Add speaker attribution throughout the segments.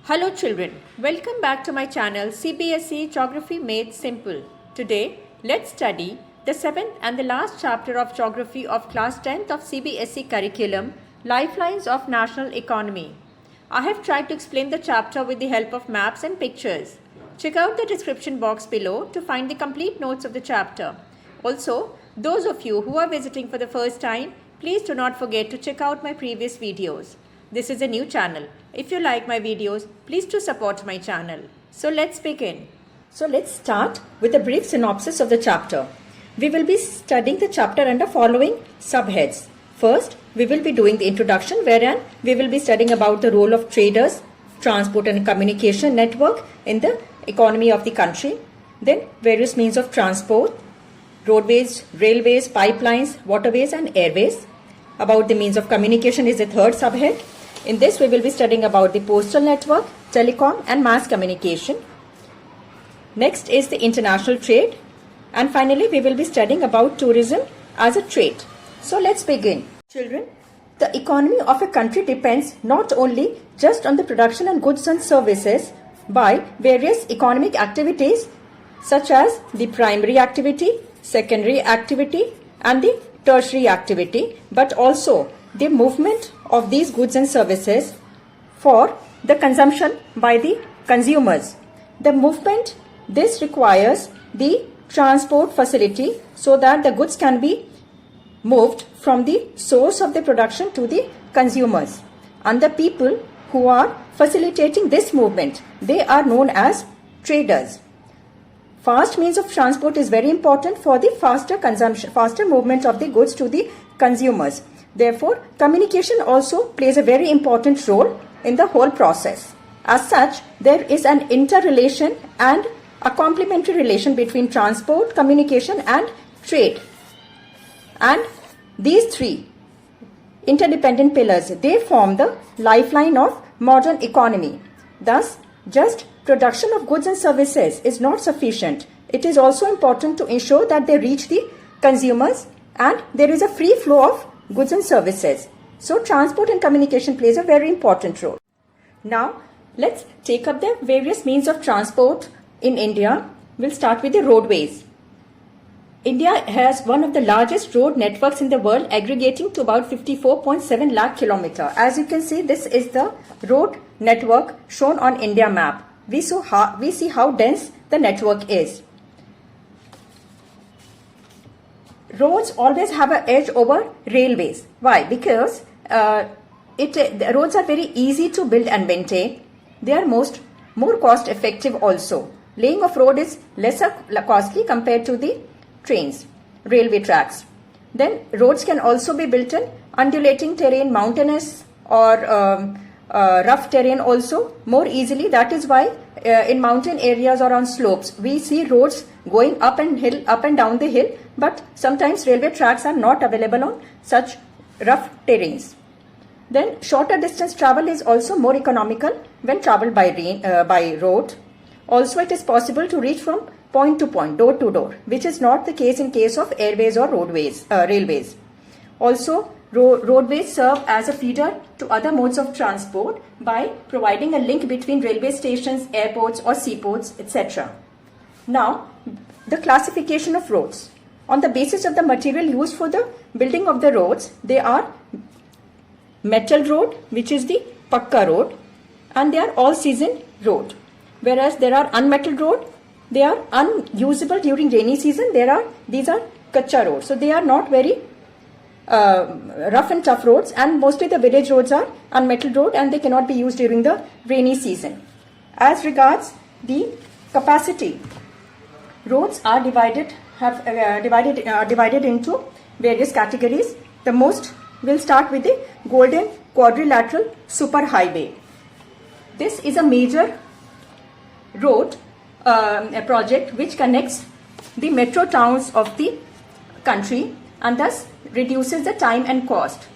Speaker 1: Hello children, welcome back to my channel CBSE Geography Made Simple. Today, let's study the 7th and the last chapter of Geography of class 10th of CBSE curriculum, Lifelines of National Economy. I have tried to explain the chapter with the help of maps and pictures. Check out the description box below to find the complete notes of the chapter. Also, those of you who are visiting for the first time, please do not forget to check out my previous videos. This is a new channel. If you like my videos, please do support my channel. So let's begin. So let's start with a brief synopsis of the chapter. We will be studying the chapter under following subheads. First, we will be doing the introduction, wherein we will be studying about the role of traders, transport and communication network in the economy of the country. Then various means of transport, roadways, railways, pipelines, waterways and airways. About the means of communication is the third subhead. In this, we will be studying about the postal network, telecom and mass communication. Next is the international trade. And finally, we will be studying about tourism as a trade. So let's begin. Children, the economy of a country depends not only just on the production and goods and services by various economic activities such as the primary activity, secondary activity and the tertiary activity, but also the movement of these goods and services for the consumption by the consumers. The movement, this requires the transport facility so that the goods can be moved from the source of the production to the consumers. And the people who are facilitating this movement, they are known as traders. Fast means of transport is very important for the faster movement of the goods to the consumers. Therefore, communication also plays a very important role in the whole process. As such, there is an interrelation and a complementary relation between transport, communication and trade. And these three interdependent pillars, they form the lifeline of modern economy. Thus, just production of goods and services is not sufficient. It is also important to ensure that they reach the consumers and there is a free flow of goods and services. So transport and communication plays a very important role. Now let's take up the various means of transport in India. We'll start with the roadways. India has one of the largest road networks in the world, aggregating to about 54.7 lakh kilometers. As you can see, this is the road network shown on India map. We see how dense the network is. Roads always have an edge over railways. Why? Because the roads are very easy to build and maintain. They are more cost effective also. Laying of road is lesser costly compared to the railway tracks. Then roads can also be built in undulating terrain, mountainous or rough terrain also more easily. That is why in mountain areas or on slopes we see roads going up and down the hill, but sometimes railway tracks are not available on such rough terrains. Then shorter distance travel is also more economical when traveled by road. Also, it is possible to reach from point to point, door to door, which is not the case in case of airways or railways. Also, roadways serve as a feeder to other modes of transport by providing a link between railway stations, airports or seaports, etc. Now, the classification of roads. On the basis of the material used for the building of the roads, they are metal road, which is the Pakka road, and they are all-season road. Whereas there are unmetalled road, they are unusable during rainy season. These are Kacha roads. So they are not very rough and tough roads, and mostly the village roads are unmetalled road and they cannot be used during the rainy season. As regards the capacity, roads are divided into various categories. The most, we'll start with the Golden Quadrilateral Superhighway. This is a major road a project which connects the metro towns of the country and thus reduces the time and cost.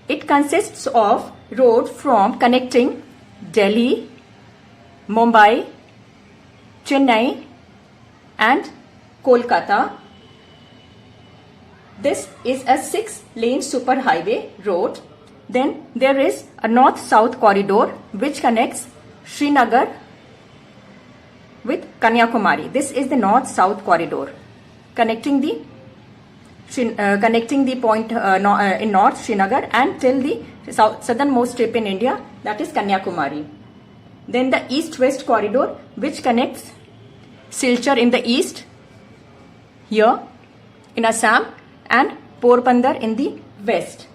Speaker 1: It consists of road from connecting Delhi, Mumbai, Chennai and Kolkata. This is a 6-lane superhighway road Then there is a north-south corridor which connects Srinagar with Kanyakumari. This is the north-south corridor connecting the point in North Srinagar and till the southernmost tip in India, that is Kanyakumari. Then the east-west corridor which connects Silchar in the east here in Assam and Porbandar in the west.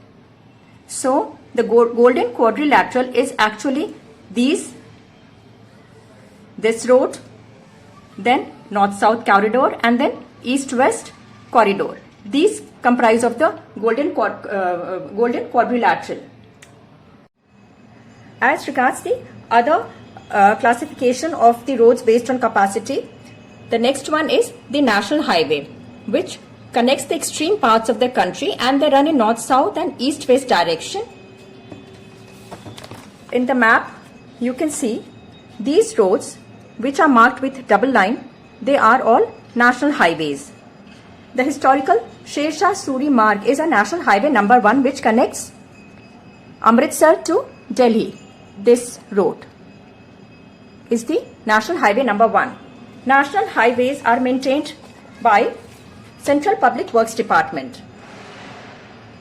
Speaker 1: So the golden quadrilateral is actually this road, then north-south corridor and then east-west corridor. These comprise of the golden quadrilateral. As regards the other classification of the roads based on capacity, the next one is the national highway, which connects the extreme parts of the country and they run in north-south and east-west direction. In the map, you can see these roads which are marked with double line, they are all national highways. The historical Sher Shah Suri Marg is a national highway number 1 which connects Amritsar to Delhi. This road is the national highway number 1. National highways are maintained by Central Public Works Department.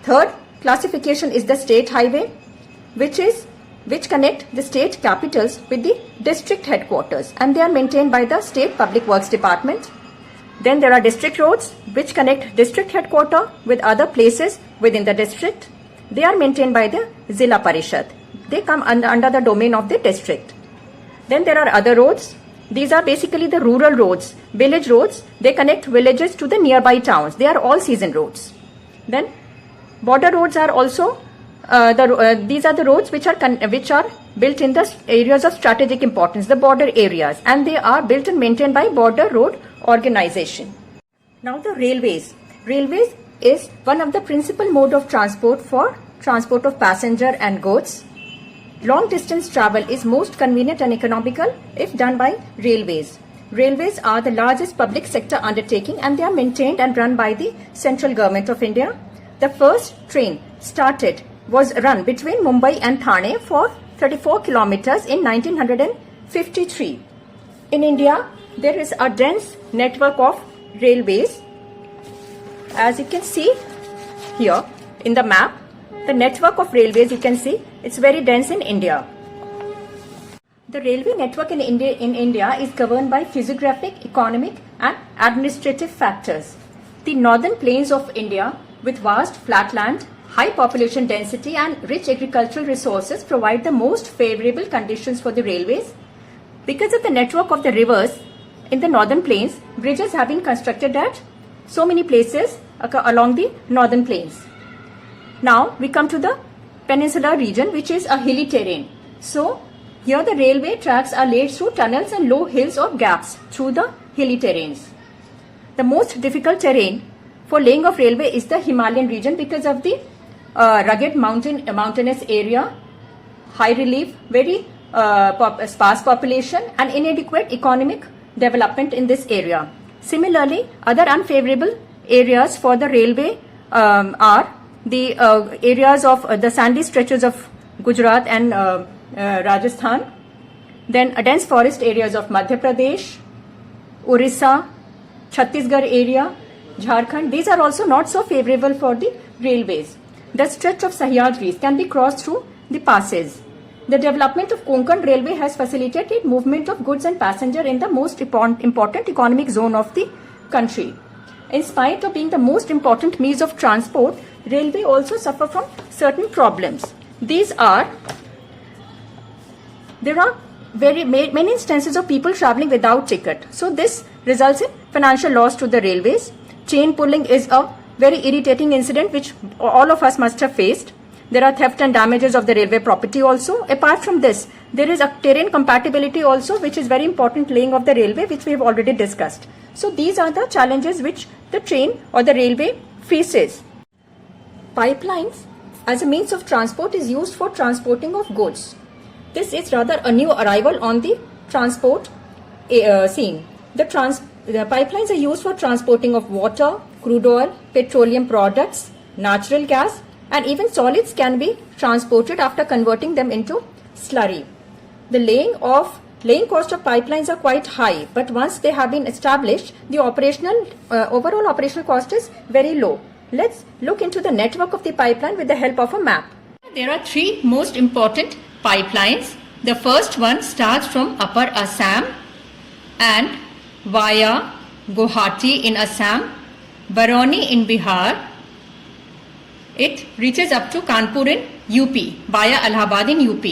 Speaker 1: Third classification is the state highway, which connect the state capitals with the district headquarters, and they are maintained by the State Public Works Department. Then there are district roads which connect district headquarters with other places within the district. They are maintained by the Zilla Parishad. They come under the domain of the district. Then there are other roads. These are basically the rural roads, village roads. They connect villages to the nearby towns. They are all season roads. Then border roads are also these are the roads which are built in the areas of strategic importance, the border areas, and they are built and maintained by Border Road Organization. Now the railways. Railways is one of the principal mode of transport for transport of passenger and goods. Long distance travel is most convenient and economical if done by railways. Railways are the largest public sector undertaking and they are maintained and run by the central government of India. The first train was run between Mumbai and Thane for 34 kilometers in 1953. In India, there is a dense network of railways. As you can see here in the map, the network of railways, you can see it's very dense in India. The railway network in India is governed by physiographic, economic and administrative factors. The northern plains of India with vast flat land, high population density and rich agricultural resources provide the most favorable conditions for the railways. Because of the network of the rivers in the northern plains, bridges have been constructed at so many places along the northern plains. Now we come to the peninsular region, which is a hilly terrain. So here the railway tracks are laid through tunnels and low hills or gaps through the hilly terrains. The most difficult terrain for laying of railway is the Himalayan region because of the rugged mountainous area, high relief, very sparse population and inadequate economic development in this area. Similarly, other unfavorable areas for the railway are the areas of the sandy stretches of Gujarat and Rajasthan, then dense forest areas of Madhya Pradesh, Orissa, Chhattisgarh area, Jharkhand. These are also not so favorable for the railways. The stretch of Sahyadris can be crossed through the passes. The development of Konkan Railway has facilitated movement of goods and passenger in the most important economic zone of the country. In spite of being the most important means of transport, railway also suffer from certain problems. There are many instances of people traveling without ticket. So this results in financial loss to the railways. Chain pulling is a very irritating incident which all of us must have faced. There are theft and damages of the railway property also. Apart from this, there is a terrain compatibility also, which is very important laying of the railway, which we have already discussed. So these are the challenges which the train or the railway faces. Pipelines as a means of transport is used for transporting of goods. This is rather a new arrival on the transport scene. The pipelines are used for transporting of water, crude oil, petroleum products, natural gas, and even solids can be transported after converting them into slurry. The laying cost of pipelines are quite high, but once they have been established, the overall operational cost is very low. Let's look into the network of the pipeline with the help of a map. There are three most important pipelines. The first one starts from Upper Assam and via Guwahati in Assam, Barauni in Bihar. It reaches up to Kanpur in UP via Allahabad in UP.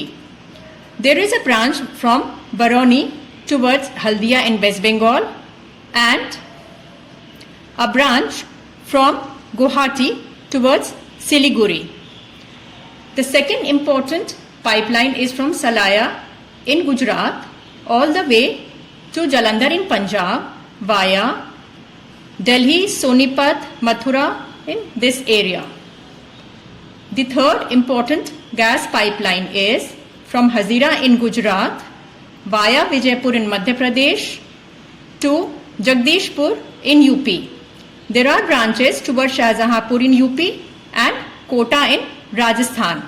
Speaker 1: There is a branch from Barauni towards Haldia in West Bengal and a branch from Guwahati towards Siliguri. The second important pipeline is from Salaya in Gujarat all the way to Jalandhar in Punjab via Delhi, Sonipat, Mathura in this area. The third important gas pipeline is from Hazira in Gujarat via Vijaypur in Madhya Pradesh to Jagdishpur in UP. There are branches towards Shahjahanpur in UP and Kota in Rajasthan.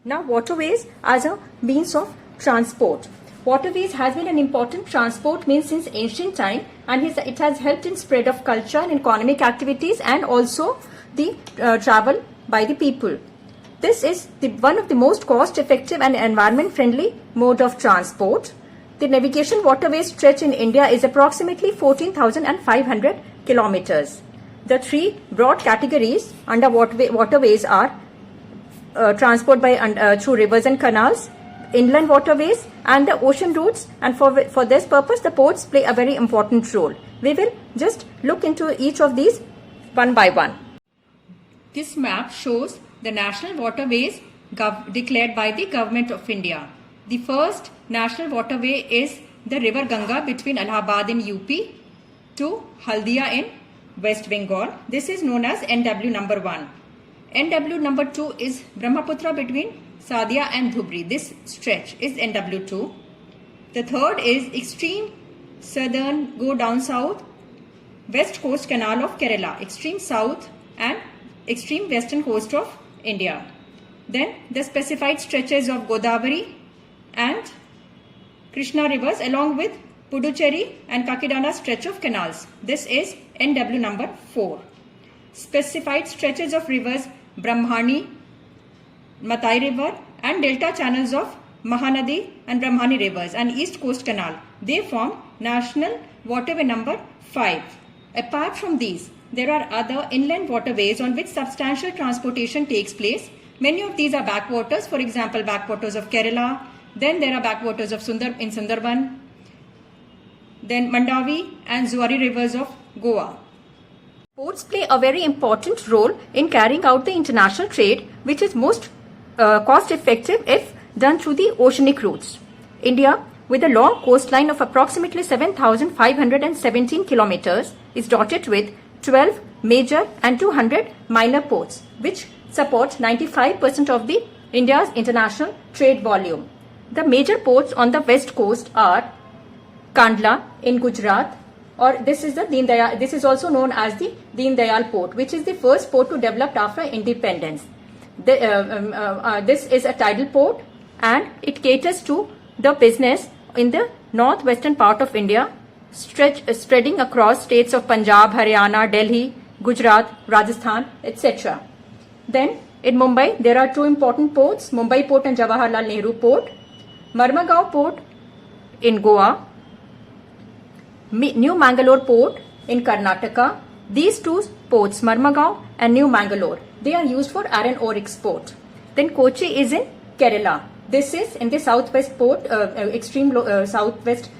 Speaker 1: Now waterways as a means of transport. Waterways has been an important transport means since ancient time, and it has helped in spread of culture and economic activities and also the travel by the people. This is one of the most cost effective and environment friendly mode of transport. The navigation waterway stretch in India is approximately 14,500 kilometers. The three broad categories under waterways are transport by through rivers and canals, inland waterways and the ocean routes, and for this purpose the ports play a very important role. We will just look into each of these one by one. This map shows the national waterways declared by the Government of India. The first national waterway is the river Ganga between Allahabad in UP to Haldia in West Bengal. This is known as NW number 1. NW number 2 is Brahmaputra between Sadia and Dhubri. This stretch is NW2. The third is extreme southern, go down south, west coast canal of Kerala, extreme south and extreme western coast of India. Then the specified stretches of Godavari and Krishna rivers along with Puducherry and Kakidana stretch of canals. This is NW number 4. Specified stretches of rivers Brahmani, Matai river and delta channels of Mahanadi and Brahmani rivers and east coast canal. They form national waterway number 5. Apart from these, there are other inland waterways on which substantial transportation takes place. Many of these are backwaters, for example backwaters of Kerala. Then there are backwaters of in Sundarban. Then Mandavi and Zuari rivers of Goa. Ports play a very important role in carrying out the international trade, which is most cost effective if done through the oceanic routes. India, with a long coastline of approximately 7,517 kilometers, is dotted with 12 major and 200 minor ports, which support 95% of the India's international trade volume. The major ports on the west coast are Kandla in Gujarat, or this is also known as the Deen Dayal port, which is the first port to develop after independence. This is a tidal port and it caters to the business in the northwestern part of India, spreading across states of Punjab, Haryana, Delhi, Gujarat, Rajasthan, etc. Then in Mumbai, there are two important ports, Mumbai port and Jawaharlal Nehru port, Marmagaon port in Goa, New Mangalore port in Karnataka. These two ports, Marmagaon and New Mangalore, they are used for iron ore export. Then Kochi is in Kerala. This is in the southwest port, southwest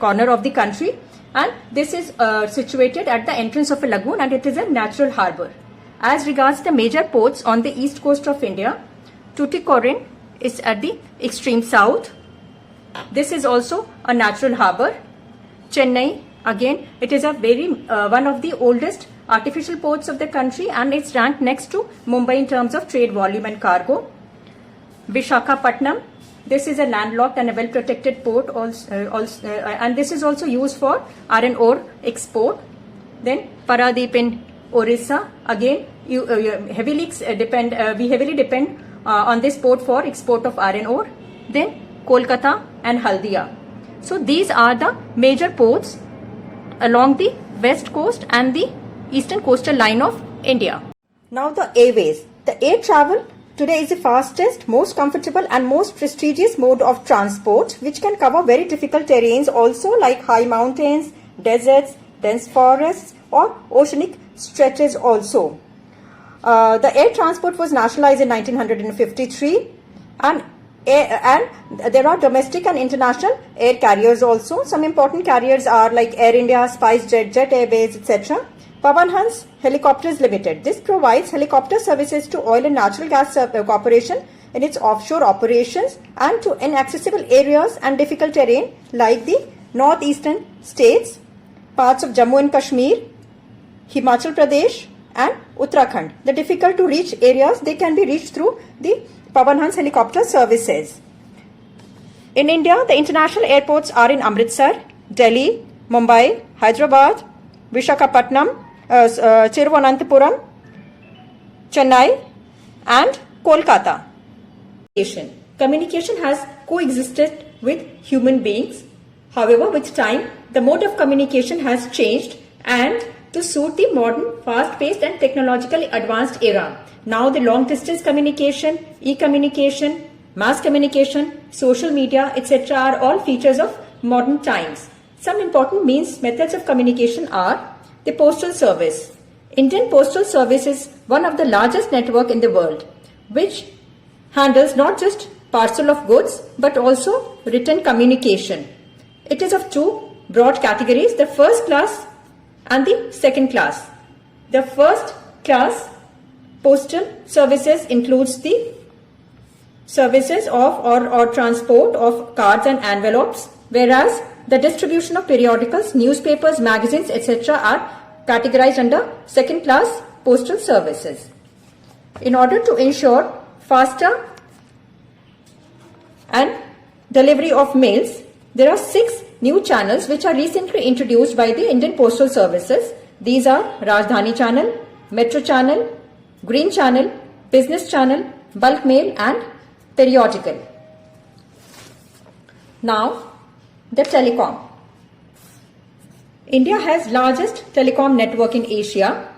Speaker 1: corner of the country, and this is situated at the entrance of a lagoon and it is a natural harbour. As regards the major ports on the east coast of India, Tuticorin is at the extreme south. This is also a natural harbour. Chennai, again, it is a very one of the oldest artificial ports of the country and it's ranked next to Mumbai in terms of trade volume and cargo. Visakhapatnam, this is a landlocked and a well protected port and this is also used for iron ore export. Then Paradeep in Orissa, again, we heavily depend on this port for export of iron ore. Then Kolkata and Haldia. So these are the major ports along the west coast and the eastern coastal line of India. Now the airways. The air travel today is the fastest, most comfortable and most prestigious mode of transport, which can cover very difficult terrains also, like high mountains, deserts, dense forests or oceanic stretches also. The air transport was nationalized in 1953 and there are domestic and international air carriers also. Some important carriers are like Air India, SpiceJet, Jet Airways, etc. Pawan Hans Helicopters Limited. This provides helicopter services to Oil and Natural Gas Corporation in its offshore operations and to inaccessible areas and difficult terrain like the northeastern states, parts of Jammu and Kashmir, Himachal Pradesh and Uttarakhand. The difficult to reach areas, they can be reached through the Pawan Hans helicopter services. In India, the international airports are in Amritsar, Delhi, Mumbai, Hyderabad, Visakhapatnam, Thiruvananthapuram, Chennai and Kolkata. Communication has coexisted with human beings. However, with time, the mode of communication has changed and to suit the modern, fast-paced and technologically advanced era. Now the long-distance communication, e-communication, mass communication, social media, etc. are all features of modern times. Some important methods of communication are the postal service. Indian Postal Service is one of the largest network in the world, which handles not just parcel of goods but also written communication. It is of two broad categories, the first class and the second class. The first class postal services includes the services of or transport of cards and envelopes, whereas the distribution of periodicals, newspapers, magazines, etc. are categorized under second class postal services. In order to ensure faster and delivery of mails, there are 6 new channels which are recently introduced by the Indian Postal Services. These are Rajdhani Channel, Metro Channel, Green Channel, Business Channel, Bulk Mail and Periodical. Now, the telecom. India has largest telecom network in Asia.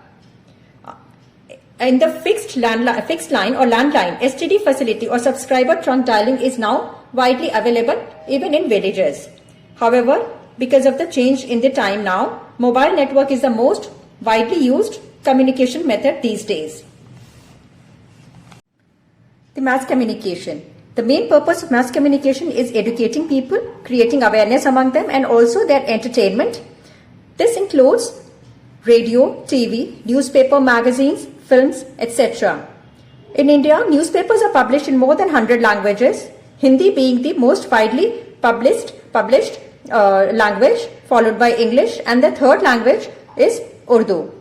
Speaker 1: In the fixed line or landline, STD facility or subscriber trunk dialing is now widely available even in villages. However, because of the change in the time now, mobile network is the most widely used communication method these days. The mass communication. The main purpose of mass communication is educating people, creating awareness among them and also their entertainment. This includes radio, TV, newspaper, magazines, films, etc. In India, newspapers are published in more than 100 languages, Hindi being the most widely published language, followed by English, and the third language is Urdu.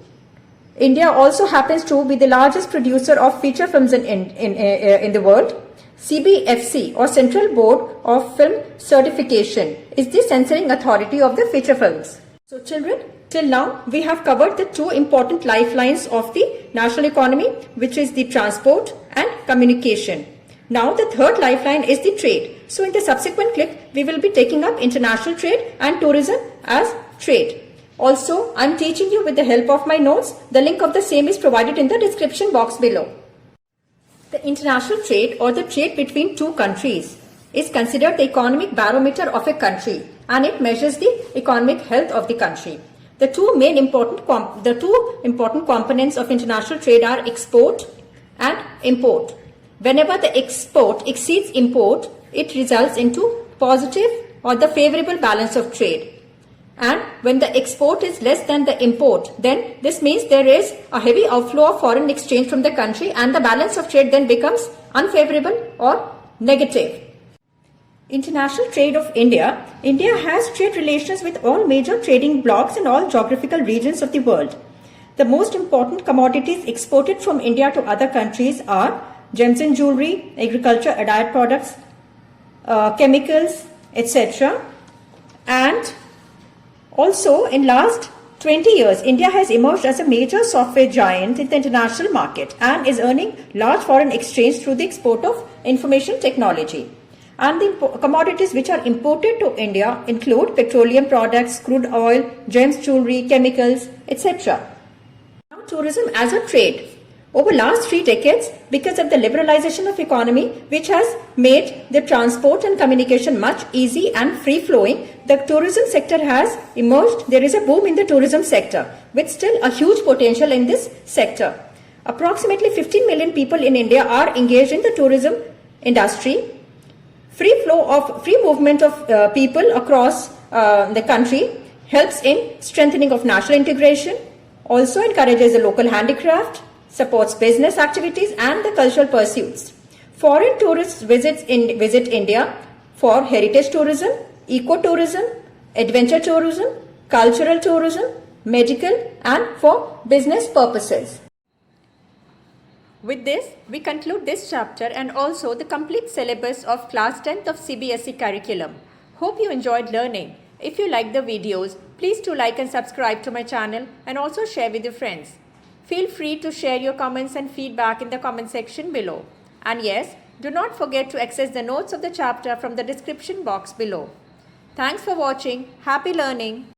Speaker 1: India also happens to be the largest producer of feature films in the world. CBFC or Central Board of Film Certification is the censoring authority of the feature films. So children, till now we have covered the 2 important lifelines of the national economy, which is the transport and communication. Now the third lifeline is the trade. So in the subsequent clip, we will be taking up international trade and tourism as trade. Also, I am teaching you with the help of my notes. The link of the same is provided in the description box below. The international trade or the trade between 2 countries is considered the economic barometer of a country and it measures the economic health of the country. The two important components of international trade are export and import. Whenever the export exceeds import, it results into positive or the favorable balance of trade. And when the export is less than the import, then this means there is a heavy outflow of foreign exchange from the country and the balance of trade then becomes unfavorable or negative. International trade of India. India has trade relations with all major trading blocs in all geographical regions of the world. The most important commodities exported from India to other countries are gems and jewelry, agriculture, allied products, chemicals, etc. And also in last 20 years, India has emerged as a major software giant in the international market and is earning large foreign exchange through the export of information technology. And the commodities which are imported to India include petroleum products, crude oil, gems, jewelry, chemicals, etc. Now, tourism as a trade. Over last 3 decades, because of the liberalization of economy, which has made the transport and communication much easy and free-flowing, the tourism sector has emerged. There is a boom in the tourism sector, with still a huge potential in this sector. Approximately 15 million people in India are engaged in the tourism industry. Free movement of people across the country helps in strengthening of national integration, also encourages the local handicraft, supports business activities and the cultural pursuits. Foreign tourists visit India for heritage tourism, eco-tourism, adventure tourism, cultural tourism, medical and for business purposes. With this, we conclude this chapter and also the complete syllabus of class 10th of CBSE curriculum. Hope you enjoyed learning. If you like the videos, please do like and subscribe to my channel and also share with your friends. Feel free to share your comments and feedback in the comment section below. And yes, do not forget to access the notes of the chapter from the description box below. Thanks for watching. Happy learning.